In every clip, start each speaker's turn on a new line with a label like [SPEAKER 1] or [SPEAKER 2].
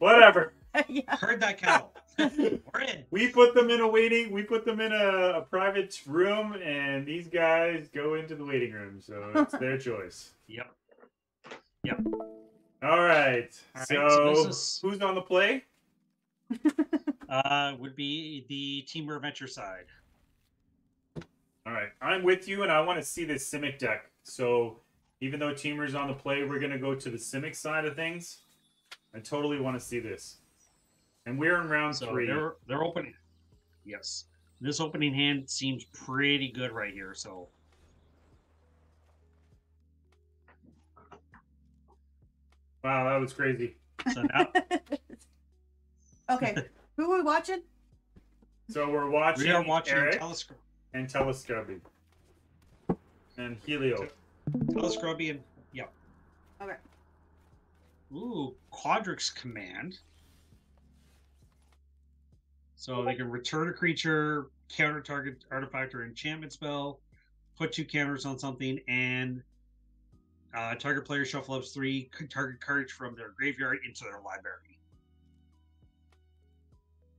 [SPEAKER 1] Whatever.
[SPEAKER 2] Yeah.
[SPEAKER 3] Heard that, Cal. We're in.
[SPEAKER 1] We put them in a private room, and these guys go into the waiting room. So it's their choice.
[SPEAKER 3] Yep.
[SPEAKER 1] All right. So who's on the play?
[SPEAKER 3] Would be the Teamer Adventure side.
[SPEAKER 1] All right. I'm with you, and I want to see this Simic deck. So even though Teamer's on the play, we're going to go to the Simic side of things. I totally want to see this. And we're in round 3.
[SPEAKER 3] They're opening. Yes. This opening hand seems pretty good right here, so.
[SPEAKER 1] Wow, that was crazy.
[SPEAKER 3] So now.
[SPEAKER 2] Okay. Who are we watching?
[SPEAKER 1] So we are watching Eric
[SPEAKER 3] Telescope.
[SPEAKER 1] And Telescrubby. And Helio.
[SPEAKER 3] Telescrubby and yeah.
[SPEAKER 2] Okay.
[SPEAKER 3] Ooh, Quadrix Command. So they can return a creature, counter target artifact or enchantment spell, put 2 counters on something, and target player shuffle up 3 target cards from their graveyard into their library.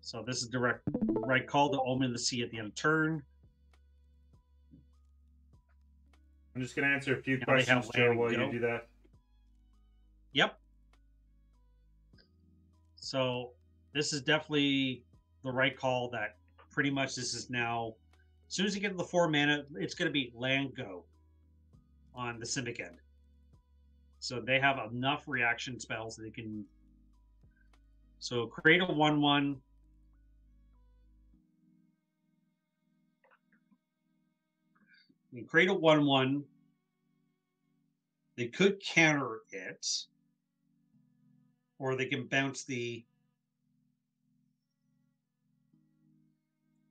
[SPEAKER 3] So this is direct right call to Omen the Sea at the end of turn.
[SPEAKER 1] I'm just going to answer a few questions, Joe, while you do that.
[SPEAKER 3] Yep. So this is definitely the right call. That pretty much this is now, as soon as you get to the 4 mana, it's going to be land go on the Simic end. So they have enough reaction spells that they can. So create a 1/1. You create a 1/1. They could counter it, or they can bounce the.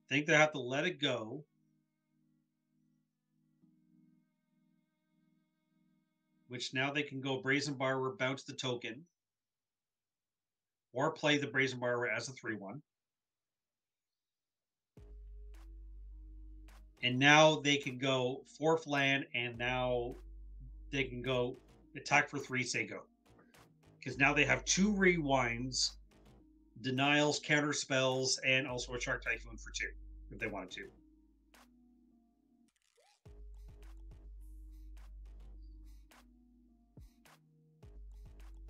[SPEAKER 3] I think they have to let it go. Which now they can go Brazen Borrower, bounce the token, or play the Brazen Borrower as a 3/1. And now they can go 4th land, and now they can go attack for 3, say go. Because now they have 2 rewinds, denials, counter spells, and also a Shark Typhoon for 2, if they wanted to.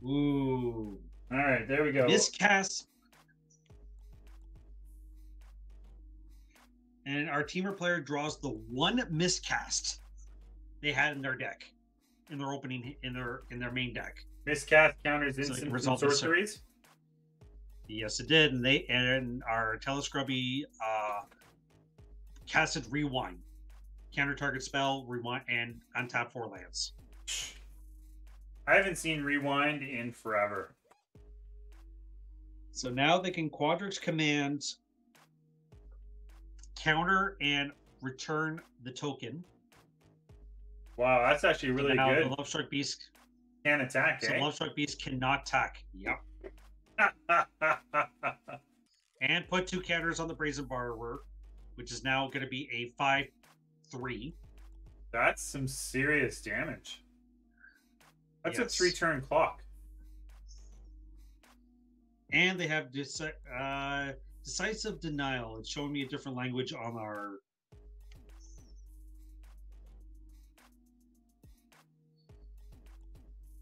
[SPEAKER 3] Ooh.
[SPEAKER 1] All right, there we go.
[SPEAKER 3] Miscast. And our teamer player draws the 1 miscast they had in their deck, in their opening, in their main deck.
[SPEAKER 1] Miscast counters instant and sorceries.
[SPEAKER 3] Yes, it did, and our Telescrubby casted Rewind, counter target spell, rewind, and untap 4 lands.
[SPEAKER 1] I haven't seen Rewind in forever.
[SPEAKER 3] So now they can Quadrix Command, counter, and return the token.
[SPEAKER 1] Wow, that's actually really good.
[SPEAKER 3] The Lovestruck Beast
[SPEAKER 1] can't attack,
[SPEAKER 3] so Lovestruck Beast cannot attack. Yep. And put 2 counters on the Brazen Borrower, which is now going to be a 5/3.
[SPEAKER 1] That's some serious damage. That's
[SPEAKER 3] Yes.
[SPEAKER 1] a 3-turn clock.
[SPEAKER 3] And they have Decisive Denial. It's showing me a different language on our.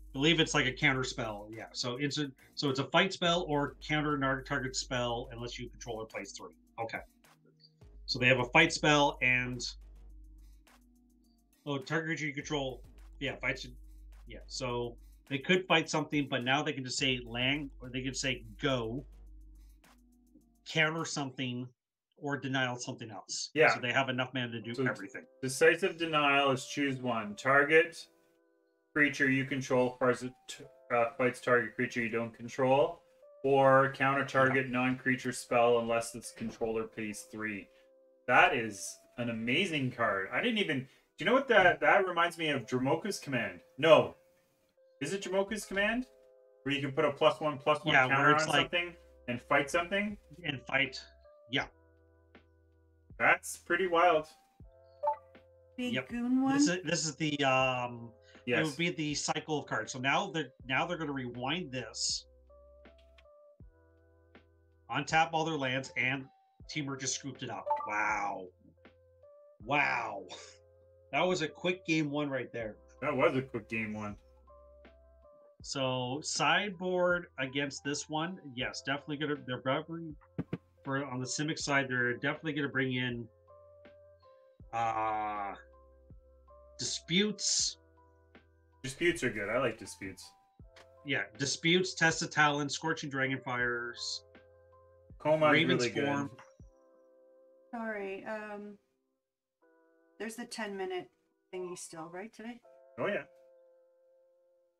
[SPEAKER 3] I believe it's like a counter spell. Yeah. So it's a fight spell or counter target spell unless you control or plays 3. Okay. So they have a fight spell and target creature you control. Yeah, fights. Yeah. So they could fight something, but now they can just say land, or they can say go, counter something, or denial something else.
[SPEAKER 1] Yeah.
[SPEAKER 3] So they have enough mana to do everything.
[SPEAKER 1] Decisive Denial is choose 1. Target creature you control fights target creature you don't control, or counter target non-creature spell unless its controller pays 3. That is an amazing card. I didn't even. Do you know what that reminds me of? Dromoka's Command. No. Is it Dromoka's Command? Where you can put a +1/+1 counter on something and fight something?
[SPEAKER 3] And fight. Yeah.
[SPEAKER 1] That's pretty wild.
[SPEAKER 2] Big Goon one?
[SPEAKER 3] This is the
[SPEAKER 1] yes.
[SPEAKER 3] It would be the cycle of cards. So now they're going to rewind this. Untap all their lands, and Teamer just scooped it up. Wow. Wow. That was a quick game one right there.
[SPEAKER 1] That was a quick game one.
[SPEAKER 3] So sideboard against this one, yes, definitely gonna. They're probably for on the Simic side. They're definitely gonna bring in disputes.
[SPEAKER 1] Disputes are good. I like disputes.
[SPEAKER 3] Yeah, disputes, Test of Talon, Scorching Dragonfires,
[SPEAKER 1] Coma is
[SPEAKER 3] Raven's
[SPEAKER 1] really
[SPEAKER 3] Form.
[SPEAKER 1] good.
[SPEAKER 2] Sorry. There's the 10-minute thingy still, right, today?
[SPEAKER 1] Oh yeah.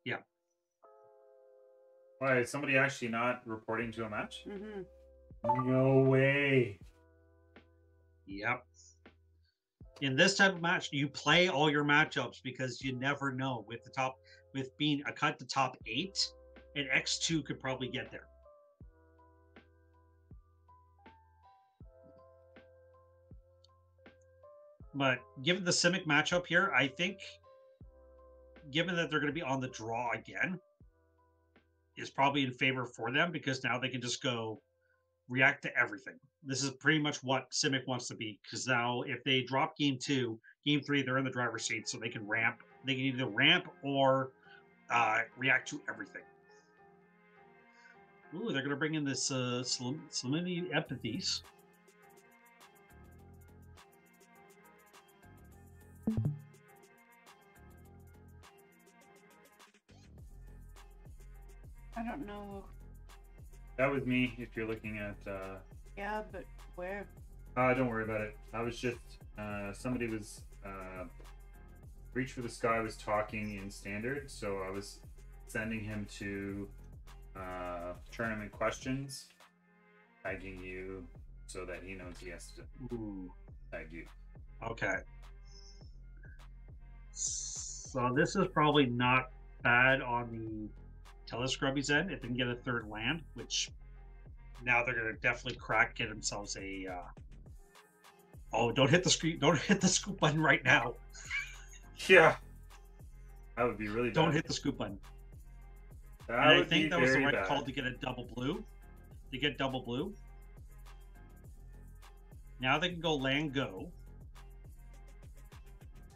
[SPEAKER 3] Yeah.
[SPEAKER 1] Why is somebody actually not reporting to a match?
[SPEAKER 2] Mm-hmm.
[SPEAKER 1] No way.
[SPEAKER 3] Yep. In this type of match, you play all your matchups because you never know. With being a cut to top 8, an X2 could probably get there. But given the Simic matchup here, I think, given that they're going to be on the draw again, is probably in favor for them because now they can just go react to everything. This is pretty much what Simic wants to be, because now if they drop game 2, game 3, they're in the driver's seat, so they can ramp. They can either ramp or react to everything. Ooh, they're going to bring in this Salinity Empathies.
[SPEAKER 2] I don't know.
[SPEAKER 1] That was me. If you're looking at.
[SPEAKER 2] Yeah, but where?
[SPEAKER 1] Don't worry about it. I was just somebody was Reach for the Sky was talking in standard, so I was sending him to tournament questions, tagging you so that he knows he has to tag you.
[SPEAKER 3] Okay. So this is probably not bad on the Telescrubby's end if they can get a third land, which now they're going to definitely get themselves a. Oh, don't hit the screen! Don't hit the scoop button right now.
[SPEAKER 1] Yeah, that would be really bad.
[SPEAKER 3] Don't hit the scoop button.
[SPEAKER 1] That
[SPEAKER 3] And I
[SPEAKER 1] would
[SPEAKER 3] think
[SPEAKER 1] be
[SPEAKER 3] that was the
[SPEAKER 1] very
[SPEAKER 3] right
[SPEAKER 1] bad.
[SPEAKER 3] call to get a double blue. To get double blue. Now they can go land go.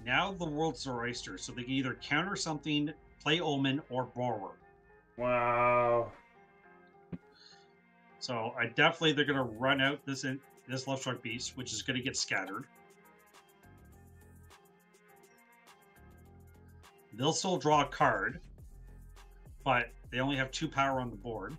[SPEAKER 3] Now the world's their oyster, so they can either counter something, play Omen, or Borrower.
[SPEAKER 1] Wow.
[SPEAKER 3] So they're going to run out this Love Struck Beast, which is going to get scattered. They'll still draw a card, but they only have 2 power on the board.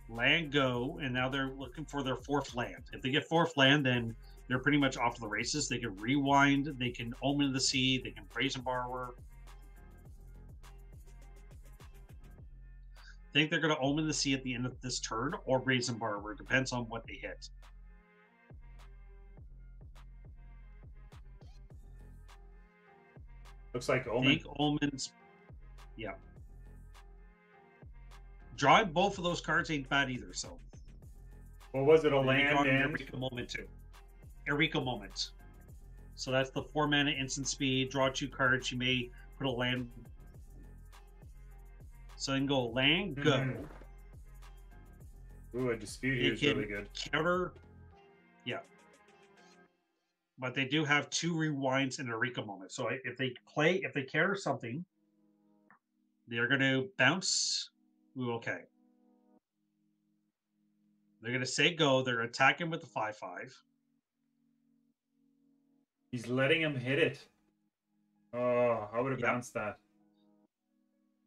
[SPEAKER 3] Land go, and now they're looking for their 4th land. If they get 4th land, then they're pretty much off to the races. They can rewind, they can Omen the Sea, they can Brazen Borrower. I think they're going to Omen the Sea at the end of this turn, or Brazen Borrower. Depends on what they hit.
[SPEAKER 1] Looks like Omen.
[SPEAKER 3] I think Omen's... Yeah. Drawing both of those cards ain't bad either, so...
[SPEAKER 1] What was it, a
[SPEAKER 3] Then you
[SPEAKER 1] land
[SPEAKER 3] got an
[SPEAKER 1] and...
[SPEAKER 3] Eureka Moment too. Eureka Moment. So that's the 4-mana instant speed. Draw 2 cards. You may put a land. So you can go land, go.
[SPEAKER 1] Mhm. Ooh, a dispute here is really good.
[SPEAKER 3] Counter. Yeah. But they do have 2 rewinds and a Eureka Moment. So if they counter something, they're going to bounce. Ooh, okay. They're going to say go. They're going to attack him with the 5/5.
[SPEAKER 1] He's letting him hit it. Oh, I would have bounced that.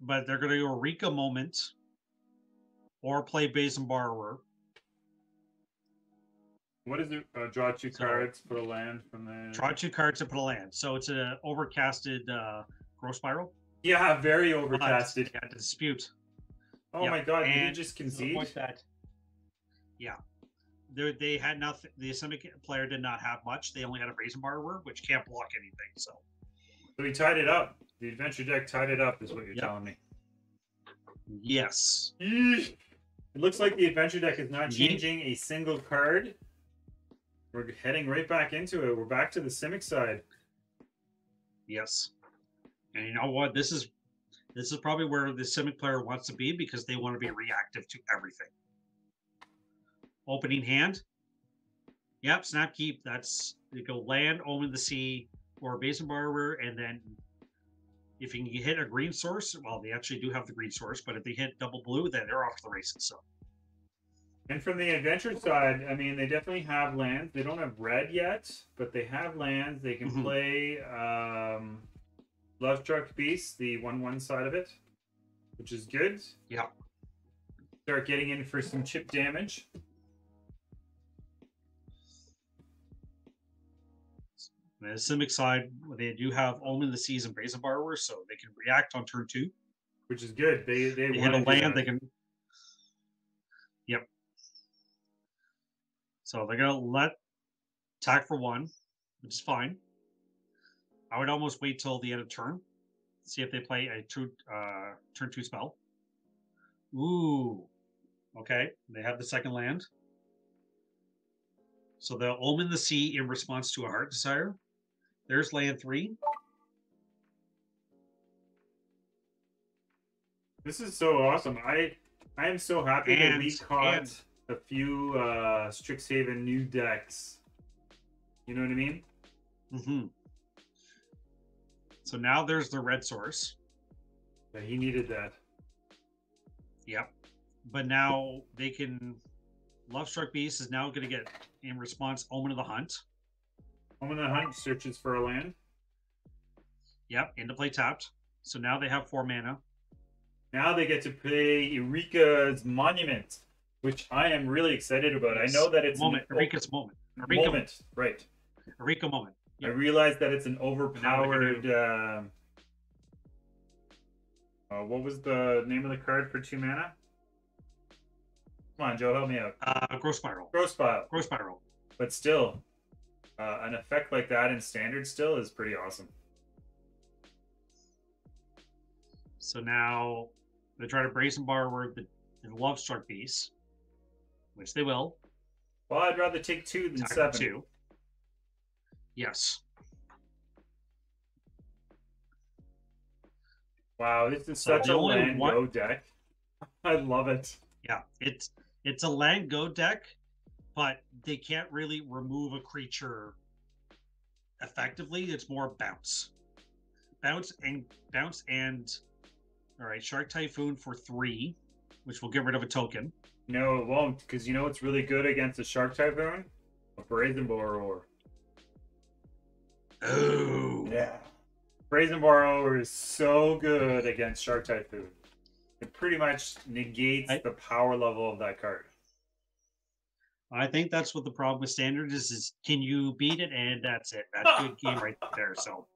[SPEAKER 3] But they're going to go Eureka Moment or play Brazen Borrower.
[SPEAKER 1] What is it? Draw 2 cards, put a land from there.
[SPEAKER 3] Draw 2 cards and put a land. So it's an overcasted Growth Spiral.
[SPEAKER 1] Yeah, very overcasted.
[SPEAKER 3] Yeah, dispute.
[SPEAKER 1] Oh
[SPEAKER 3] Yep.
[SPEAKER 1] my god, did he
[SPEAKER 3] And
[SPEAKER 1] just
[SPEAKER 3] to the
[SPEAKER 1] concede?
[SPEAKER 3] point that, yeah. They had nothing. The Simic player did not have much. They only had a Brazen Borrower, which can't block anything. So
[SPEAKER 1] he tied it up. The adventure deck tied it up, is what you're
[SPEAKER 3] Yep.
[SPEAKER 1] telling me.
[SPEAKER 3] yes,
[SPEAKER 1] Eesh. It looks like the adventure deck is not
[SPEAKER 3] Ye-
[SPEAKER 1] changing a single card. We're heading right back into it. We're back to the Simic side.
[SPEAKER 3] yes. And you know what? This is This is probably where the Simic player wants to be because they want to be reactive to everything. Opening hand. Yep, snap keep. That's you go land, Omen the Sea, or Basin Borrower, and then if you can hit a green source, well, they actually do have the green source, but if they hit double blue, then they're off to the races. So.
[SPEAKER 1] And from the adventure side, I mean, they definitely have lands. They don't have red yet, but they have lands. They can play Love Struck Beast, the 1/1 side of it, which is good.
[SPEAKER 3] Yeah.
[SPEAKER 1] Start getting in for some chip damage.
[SPEAKER 3] The Simic side, they do have Omen the Seas and Brazen Borrower, so they can react on turn 2.
[SPEAKER 1] Which is good. They
[SPEAKER 3] hit a land, they can. Yep. So they're gonna let attack for 1, which is fine. I would almost wait till the end of turn, see if they play a turn 2 spell. Ooh. Okay. They have the second land. So they'll Omen the Sea in response to a Heart Desire. There's land 3.
[SPEAKER 1] This is so awesome. I am so happy that we caught a few Strixhaven new decks. You know what I mean?
[SPEAKER 3] Mm-hmm. So now there's the red source.
[SPEAKER 1] Yeah, he needed that.
[SPEAKER 3] Yep. But now they can... Lovestruck Beast is now going to get, in response, Omen of the Hunt.
[SPEAKER 1] Omen of the Hunt searches for a land.
[SPEAKER 3] Yep, into play tapped. So now they have 4 mana.
[SPEAKER 1] Now they get to play Eureka's Monument, which I am really excited about.
[SPEAKER 3] Yes.
[SPEAKER 1] I know that it's
[SPEAKER 3] Eureka's Moment.
[SPEAKER 1] Moment, right.
[SPEAKER 3] Eureka Moment. Yep.
[SPEAKER 1] I realize that it's an overpowered... what was the name of the card for 2 mana? Come on, Joe, help me out.
[SPEAKER 3] Growth Spiral.
[SPEAKER 1] Growth Spiral.
[SPEAKER 3] Growth Spiral.
[SPEAKER 1] But still, an effect like that in Standard still is pretty awesome.
[SPEAKER 3] So now they try to Brazen Borrower the Lovestruck Beast, which they will.
[SPEAKER 1] Well, I'd rather take 2 than 7.
[SPEAKER 3] 2. Yes.
[SPEAKER 1] Wow, this is such a land go deck. I love it.
[SPEAKER 3] Yeah, it's a land go deck, but they can't really remove a creature effectively. It's more bounce. Bounce and all right, Shark Typhoon for 3, which will get rid of a token.
[SPEAKER 1] No, it won't, because you know what's really good against a Shark Typhoon? A Brazen Borrower.
[SPEAKER 3] Oh.
[SPEAKER 1] Yeah. Brazen Borrower is so good against Shark Typhoon. It pretty much negates the power level of that card.
[SPEAKER 3] I think that's what the problem with Standard is can you beat it? And that's it. That's a good game right there. So.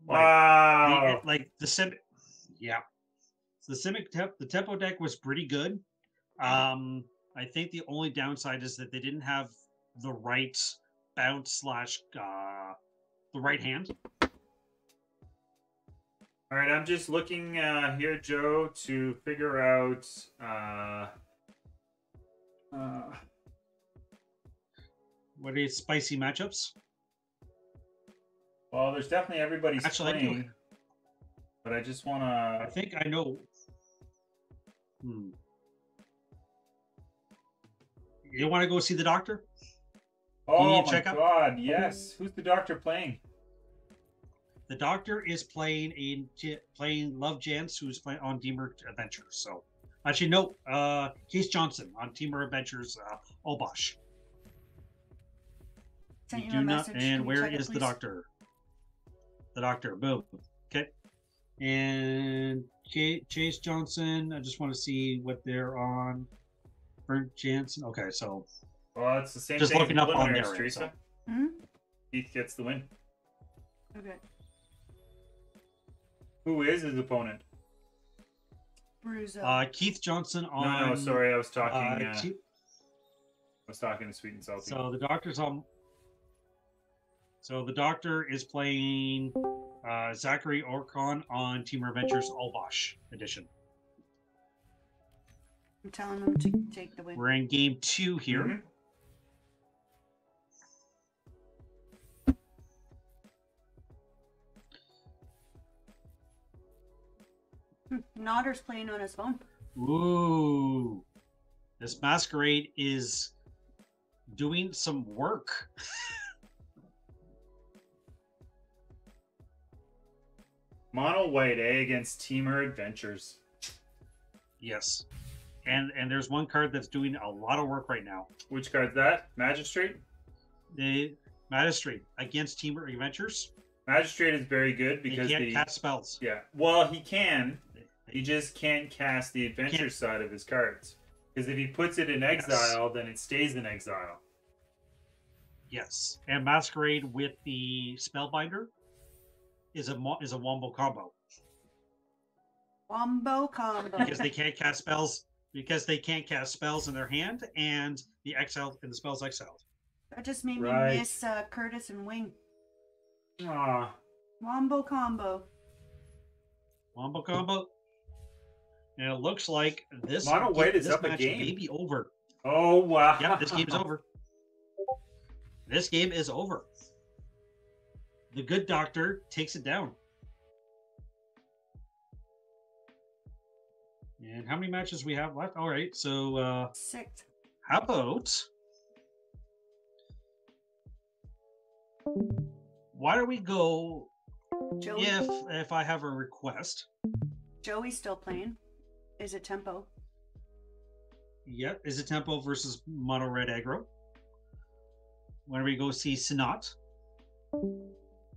[SPEAKER 1] Wow.
[SPEAKER 3] Like the Simic. Yeah. So the Tempo deck was pretty good. I think the only downside is that they didn't have the right bounce / the right hand.
[SPEAKER 1] All right, I'm just looking here, Joe, to figure out
[SPEAKER 3] what is spicy matchups.
[SPEAKER 1] Well, there's definitely everybody's
[SPEAKER 3] Actually,
[SPEAKER 1] playing, but I just want to...
[SPEAKER 3] I think I know. You want to go see the doctor?
[SPEAKER 1] Oh my God, yes. Who's the doctor playing?
[SPEAKER 3] The doctor is playing Love Jance, who's playing on Teamer Adventures. So, actually, no, Keith Johnson on Teamer Adventures, Obosh.
[SPEAKER 2] Sent you a message.
[SPEAKER 3] And where is the doctor? The doctor, boom. Okay. And Chase Johnson, I just want to see what they're on. Brent Jansen. Okay, so.
[SPEAKER 1] Well, it's the same
[SPEAKER 3] just
[SPEAKER 1] thing
[SPEAKER 3] looking up on there.
[SPEAKER 1] Teresa.
[SPEAKER 2] Mm-hmm.
[SPEAKER 1] Keith gets the win.
[SPEAKER 2] Okay.
[SPEAKER 1] Who is his opponent?
[SPEAKER 2] Bruiser.
[SPEAKER 3] Keith Johnson on.
[SPEAKER 1] No, sorry, I was talking. I was talking to Sweet and Salty.
[SPEAKER 3] So the doctor's on. So the doctor is playing Zachary Orcon on Teamer Adventures Obosh edition.
[SPEAKER 2] I'm telling them to take the win.
[SPEAKER 3] We're in game 2 here.
[SPEAKER 1] Mm-hmm.
[SPEAKER 2] Nodder's playing on his phone.
[SPEAKER 3] Ooh. This Masquerade is doing some work.
[SPEAKER 1] Mono white, against Teamer Adventures.
[SPEAKER 3] Yes. And there's one card that's doing a lot of work right now.
[SPEAKER 1] Which card's that? Magistrate?
[SPEAKER 3] The Magistrate against Teamer Adventures.
[SPEAKER 1] Magistrate is very good because
[SPEAKER 3] he can't cast spells.
[SPEAKER 1] Yeah. Well, he can. He just can't cast the adventure side of his cards. Because if he puts it in exile, then it stays in exile.
[SPEAKER 3] Yes. And Masquerade with the Spellbinder is a wombo combo.
[SPEAKER 2] Wombo combo.
[SPEAKER 3] Because they can't cast spells. Because they can't cast spells in their hand, and the spell's exiled.
[SPEAKER 2] That just made me miss Curtis and Wing.
[SPEAKER 1] Aw.
[SPEAKER 2] Wombo combo.
[SPEAKER 3] Wombo combo. And it looks like this
[SPEAKER 1] Mono white is
[SPEAKER 3] this
[SPEAKER 1] up a
[SPEAKER 3] match
[SPEAKER 1] game.
[SPEAKER 3] may be over.
[SPEAKER 1] Oh, wow.
[SPEAKER 3] Yep, this game's over. This game is over. The good doctor takes it down. And how many matches we have left? All right, so
[SPEAKER 2] 6.
[SPEAKER 3] how about why don't we go
[SPEAKER 2] Joey.
[SPEAKER 3] if I have a request?
[SPEAKER 2] Joey's still playing. Is it tempo?
[SPEAKER 3] Yep, is it tempo versus mono red aggro? Why don't we go see Sinat?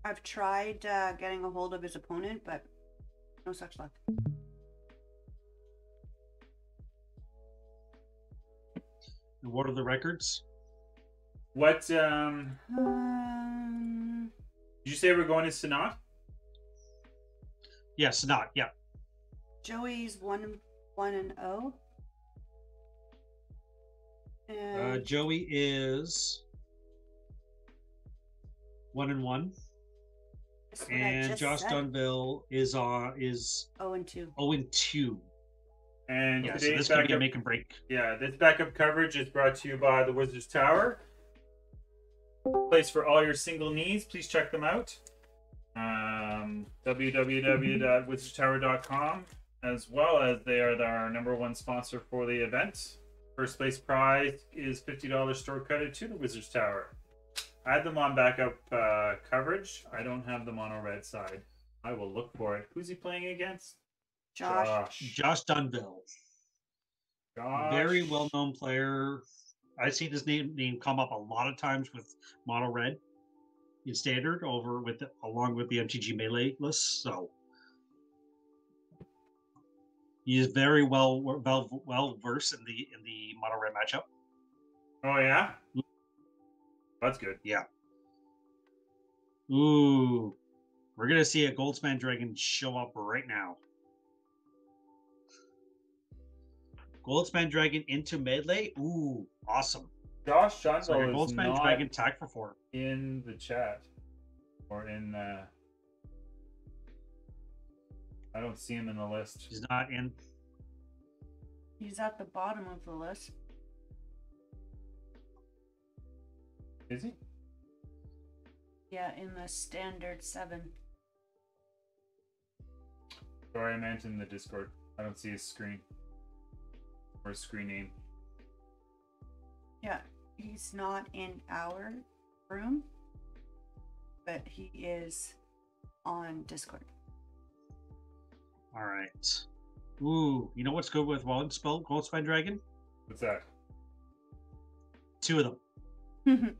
[SPEAKER 2] I've tried getting a hold of his opponent, but no such luck.
[SPEAKER 3] And what are the records?
[SPEAKER 1] What, did you say we're going to Sinat?
[SPEAKER 3] Yeah, Sinat, yeah.
[SPEAKER 2] Joey's 1-0. And
[SPEAKER 3] Joey is 1-1.
[SPEAKER 2] that's what I
[SPEAKER 3] And
[SPEAKER 2] just
[SPEAKER 3] Josh
[SPEAKER 2] said.
[SPEAKER 3] Dunville is
[SPEAKER 2] 0-2.
[SPEAKER 3] 0-2.
[SPEAKER 1] And
[SPEAKER 3] Yeah, so
[SPEAKER 1] today's
[SPEAKER 3] this could be a
[SPEAKER 1] backup,
[SPEAKER 3] make and break.
[SPEAKER 1] yeah, this backup coverage is brought to you by the Wizards Tower. Place for all your single needs. Please check them out. www.wizardstower.com, as well as they are our #1 sponsor for the event. First place prize is $50 store credit to the Wizards Tower. I had them on backup coverage. I don't have them on a red side. I will look for it. Who's he playing against?
[SPEAKER 3] Josh Dunville.
[SPEAKER 1] Josh.
[SPEAKER 3] Very well-known player. I've seen his name come up a lot of times with mono red in standard along with the MTG melee list. So he is very well versed in the mono red matchup.
[SPEAKER 1] Oh yeah, that's good.
[SPEAKER 3] Yeah. Ooh, we're gonna see a Goldspan Dragon show up right now. Goldspan Dragon into melee. Ooh, awesome.
[SPEAKER 1] Josh
[SPEAKER 3] So your
[SPEAKER 1] Shundle is
[SPEAKER 3] Goldspan
[SPEAKER 1] not
[SPEAKER 3] Dragon tag for 4.
[SPEAKER 1] in the chat or in. I don't see him in the list.
[SPEAKER 3] He's not in.
[SPEAKER 2] He's at the bottom of the list.
[SPEAKER 1] Is he?
[SPEAKER 2] Yeah, in the standard 7.
[SPEAKER 1] Sorry, I meant in the Discord. I don't see his screen or his screen name.
[SPEAKER 2] Yeah, he's not in our room, but he is on Discord.
[SPEAKER 3] All right. Ooh, you know what's good with Goldspan Dragon?
[SPEAKER 1] What's that?
[SPEAKER 3] 2 of them.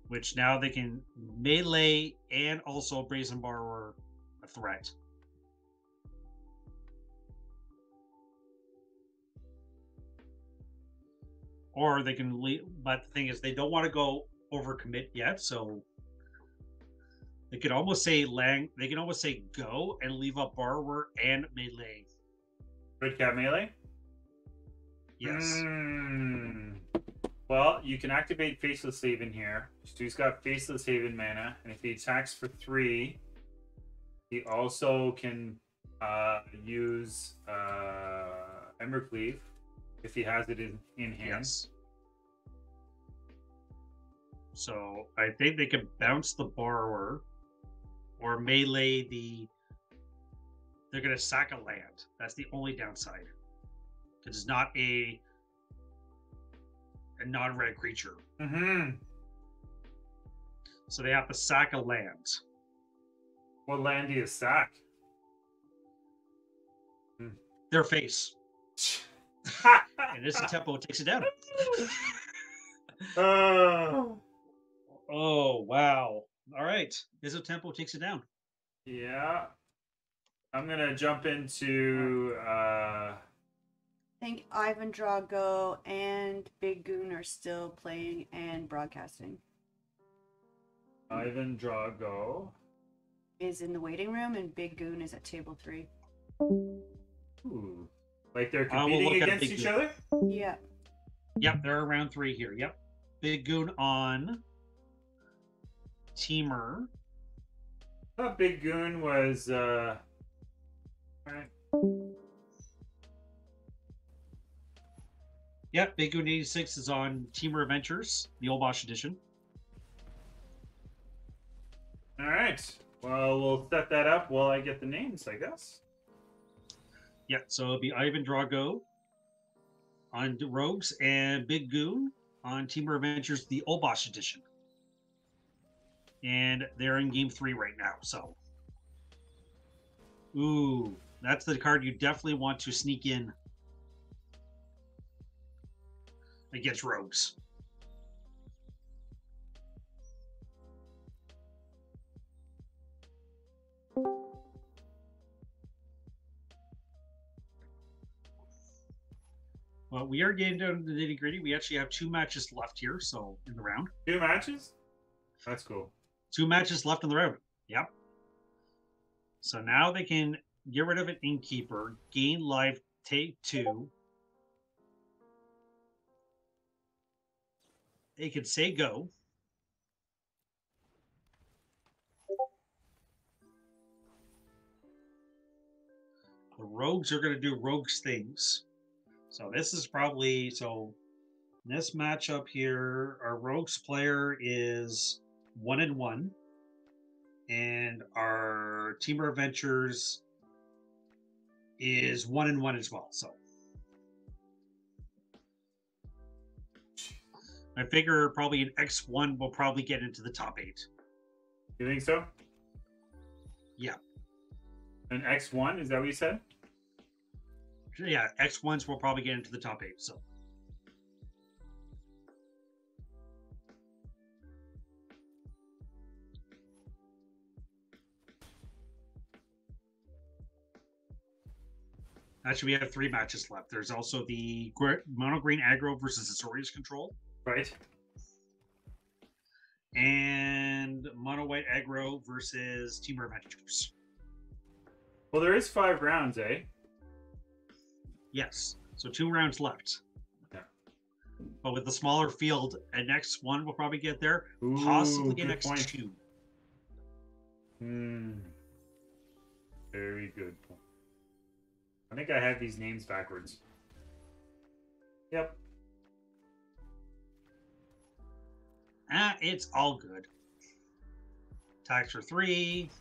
[SPEAKER 3] Which now they can melee and also Brazen Borrower a threat. Or they can leave, but the thing is, they don't want to go overcommit yet, so they could almost say they can almost say go and leave up Borrower and melee.
[SPEAKER 1] Red Cat Melee?
[SPEAKER 3] Yes.
[SPEAKER 1] Well, you can activate Faceless Haven here. So he's got Faceless Haven mana, and if he attacks for 3, he also can use Embercleave if he has it in hand.
[SPEAKER 3] Yes. So I think they can bounce the borrower or melee the. They're going to sack a land. That's the only downside. Because it's not a non-red creature.
[SPEAKER 1] Mm-hmm.
[SPEAKER 3] So they have to sack a land.
[SPEAKER 1] What land do you sack?
[SPEAKER 3] Their face. And this tempo takes it down. Oh, wow. All right. This tempo takes it down.
[SPEAKER 1] Yeah. I'm going to jump into...
[SPEAKER 2] I think Ivan Drago and Big Goon are still playing and broadcasting.
[SPEAKER 1] Ivan Drago
[SPEAKER 2] is in the waiting room, and Big Goon is at table 3.
[SPEAKER 1] Ooh. Like they're
[SPEAKER 3] I will
[SPEAKER 1] competing
[SPEAKER 3] look at
[SPEAKER 1] against
[SPEAKER 3] Big
[SPEAKER 1] each
[SPEAKER 3] Goon.
[SPEAKER 1] other?
[SPEAKER 2] Yeah.
[SPEAKER 3] Yep, they're around 3 here. Yep. Big Goon on Teamer.
[SPEAKER 1] I thought Big Goon was... Alright.
[SPEAKER 3] Yep, Big Goon 86 is on Teamer Adventures, the Old Bosch edition.
[SPEAKER 1] Alright. Well, we'll set that up while I get the names, I guess.
[SPEAKER 3] Yeah, so it'll be Ivan Drago on the Rogues and Big Goon on Teamer Adventures, the Old Bosch edition. And they're in game 3 right now, so. Ooh, that's the card you definitely want to sneak in against Rogues. Well, we are getting down to the nitty gritty. We actually have 2 matches left here, so in the round.
[SPEAKER 1] 2 matches? That's cool.
[SPEAKER 3] 2 matches left in the round. Yep. So now they can get rid of an Innkeeper, gain life, take 2. They can say go. The Rogues are going to do Rogues things. So this is probably, so in this matchup here, our Rogues player is 1-1. And our Teamer Adventures is 1-1 as well. So I figure probably an X1 will probably get into the top 8.
[SPEAKER 1] You think so?
[SPEAKER 3] Yeah.
[SPEAKER 1] An X1? Is that what you said?
[SPEAKER 3] Yeah, X1s will probably get into the top 8. So actually, we have 3 matches left. There's also the Mono Green Aggro versus Azorius Control.
[SPEAKER 1] Right.
[SPEAKER 3] And Mono White Aggro versus Teamer Adventures.
[SPEAKER 1] Well, there is 5 rounds, eh?
[SPEAKER 3] Yes. So 2 rounds left.
[SPEAKER 1] Yeah.
[SPEAKER 3] But with the smaller field, an X1 will probably get there.
[SPEAKER 1] Ooh,
[SPEAKER 3] Possibly an
[SPEAKER 1] good point.
[SPEAKER 3] X2.
[SPEAKER 1] Very good point. I think I have these names backwards. Yep.
[SPEAKER 3] It's all good. Tax for 3.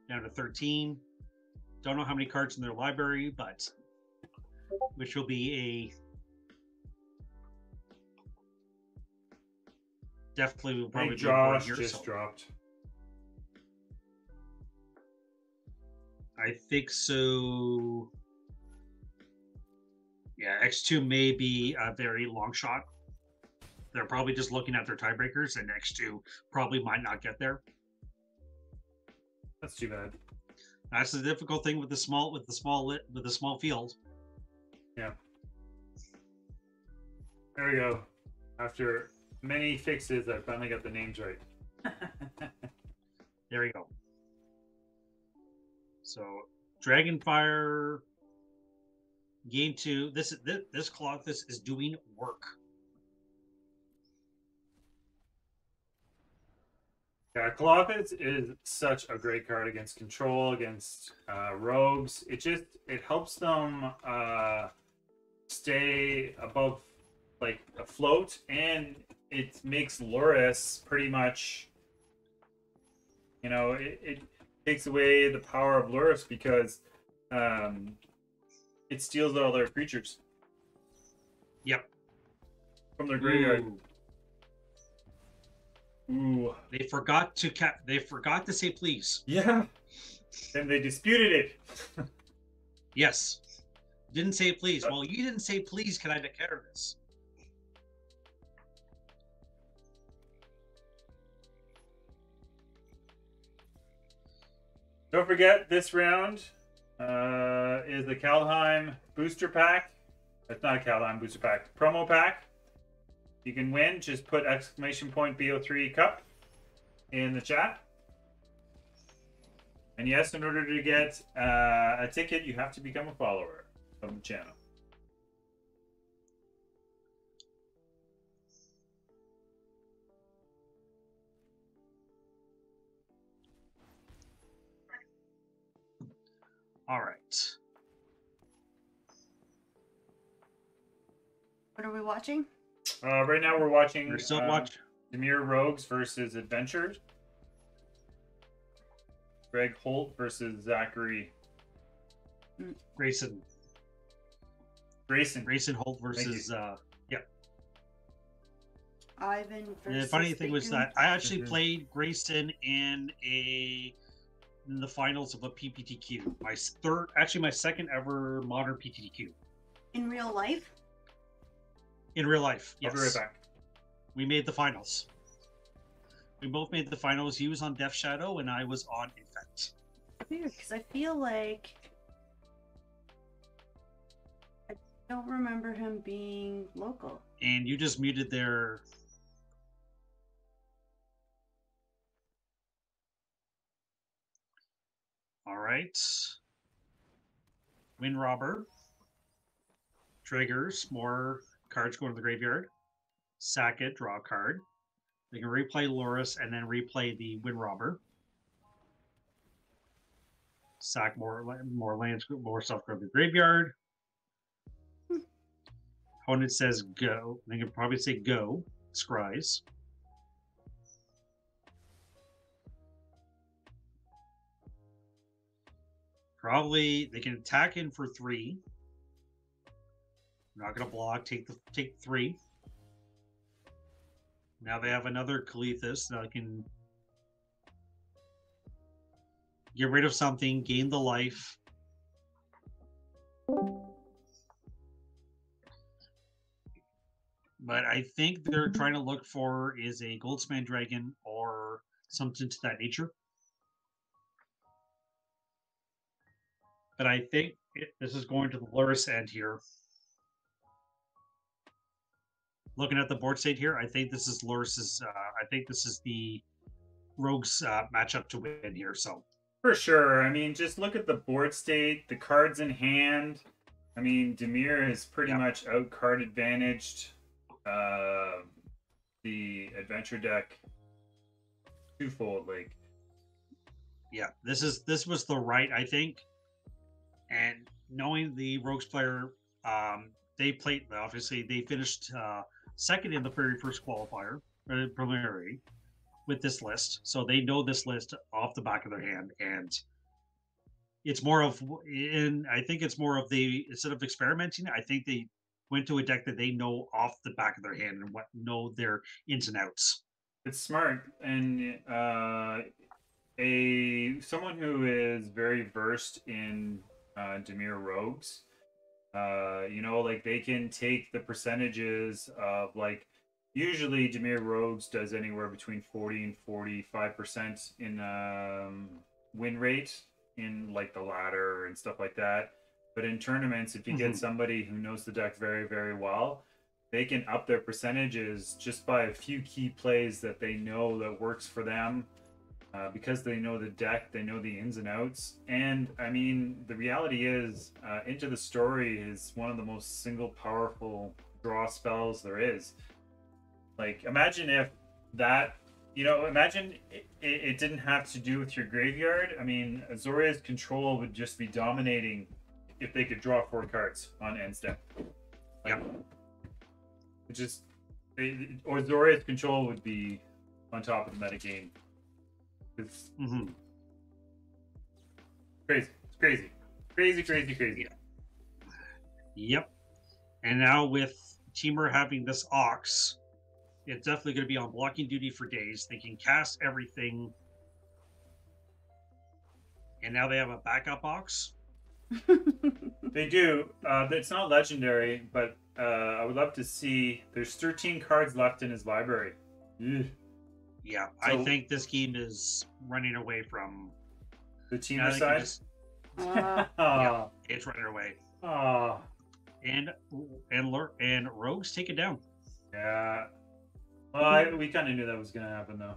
[SPEAKER 3] Down to 13. Don't know how many cards in their library, but which will be a definitely will probably be a board
[SPEAKER 1] Josh
[SPEAKER 3] here,
[SPEAKER 1] just
[SPEAKER 3] so.
[SPEAKER 1] dropped.
[SPEAKER 3] I think so. Yeah, X2 may be a very long shot. They're probably just looking at their tiebreakers, and X2 probably might not get there.
[SPEAKER 1] That's too bad.
[SPEAKER 3] That's the difficult thing with the small field.
[SPEAKER 1] Yeah. There we go. After many fixes, I finally got the names right.
[SPEAKER 3] There we go. So Dragonfire game 2. This Colossus is doing work.
[SPEAKER 1] Yeah, Colossus is such a great card against control, against rogues. It helps them stay above, like, afloat, and it makes Loris pretty much, you know, it takes away the power of Loris because it steals all their creatures
[SPEAKER 3] Yep.
[SPEAKER 1] from their graveyard. Ooh.
[SPEAKER 3] They forgot to say please.
[SPEAKER 1] Yeah. And they disputed it.
[SPEAKER 3] Yes. Didn't say please. Well, you didn't say please. Can I declare this?
[SPEAKER 1] Don't forget, this round is the Kaldheim booster pack. It's not a Kaldheim booster pack. Promo pack. You can win. Just put exclamation point BO3 Cup in the chat. And yes, in order to get a ticket, you have to become a follower of the channel.
[SPEAKER 3] All right.
[SPEAKER 2] What are we watching?
[SPEAKER 1] Right now we're watching
[SPEAKER 3] We're still watching.
[SPEAKER 1] Demir Rogues versus Adventures. Greg Holt versus Zachary
[SPEAKER 3] Grayson Holt versus yep.
[SPEAKER 2] Ivan versus.
[SPEAKER 3] And the funny thing was
[SPEAKER 2] Big
[SPEAKER 3] that I actually
[SPEAKER 1] Mhm.
[SPEAKER 3] played Grayson in the finals of a PPTQ. My second ever modern PPTQ.
[SPEAKER 2] in real life.
[SPEAKER 3] In real life,
[SPEAKER 1] I'll
[SPEAKER 3] yes.
[SPEAKER 1] be right back.
[SPEAKER 3] We made the finals. We both made the finals. He was on Death Shadow and I was on Infect.
[SPEAKER 2] Weird, because I feel like I don't remember him being local.
[SPEAKER 3] And you just muted their... All right. Wind Robber. Triggers. More cards go to the graveyard. Sack it, draw a card. They can replay Loris and then replay the Wind Robber. Sack more lands, more stuff go to the graveyard. Opponent says go. They can probably say go. Scries. Probably they can attack in for 3. I'm not gonna block. Take 3. Now they have another Kalithus that can get rid of something, gain the life. But I think they're trying to look for is a Goldspan Dragon or something to that nature. But I think this is going to the Loris end here. Looking at the board state here, I think this is Loris's. I think this is the Rogues matchup to win here. So
[SPEAKER 1] For sure. I mean, just look at the board state, the cards in hand. I mean, Demir is pretty much out card advantaged the adventure deck twofold. Like,
[SPEAKER 3] yeah, this was the right, I think. And knowing the Rogues player, they played, obviously they finished second in the very first qualifier, preliminary, with this list. So they know this list off the back of their hand. And it's more of, I think it's more of the, instead of experimenting, I think they went to a deck that they know off the back of their hand and know their ins and outs.
[SPEAKER 1] it's smart. And someone who is very versed in Demir Rogues, you know, like they can take the percentages of, like, usually Demir Rogues does anywhere between 40 and 45% in win rate in like the ladder and stuff like that. But in tournaments, if you get somebody who knows the deck very, very well, they can up their percentages just by a few key plays that they know that works for them. Because they know the deck, they know the ins and outs. And I mean, the reality is, Into the Story is one of the most single powerful draw spells there is. Like, imagine if that, you know, imagine it didn't have to do with your graveyard. I mean, Azoria's control would just be dominating if they could draw 4 cards on end step. Like, which is Or Zoria's control would be on top of the metagame. It's crazy. It's crazy. Crazy.
[SPEAKER 3] Yep. And now with Teamer having this Ox, it's definitely going to be on blocking duty for days. They can cast everything. And now they have a backup Ox.
[SPEAKER 1] They do. It's not legendary, but I would love to see. There's 13 cards left in his library. Ugh.
[SPEAKER 3] Yeah,
[SPEAKER 1] So-
[SPEAKER 3] I think this game is running away from
[SPEAKER 1] The
[SPEAKER 3] I
[SPEAKER 1] Teamer
[SPEAKER 3] think
[SPEAKER 1] side?
[SPEAKER 3] yeah, it's running away.
[SPEAKER 1] Oh,
[SPEAKER 3] And Rogues take it down.
[SPEAKER 1] yeah. Well, we kind of knew that was going to happen, though.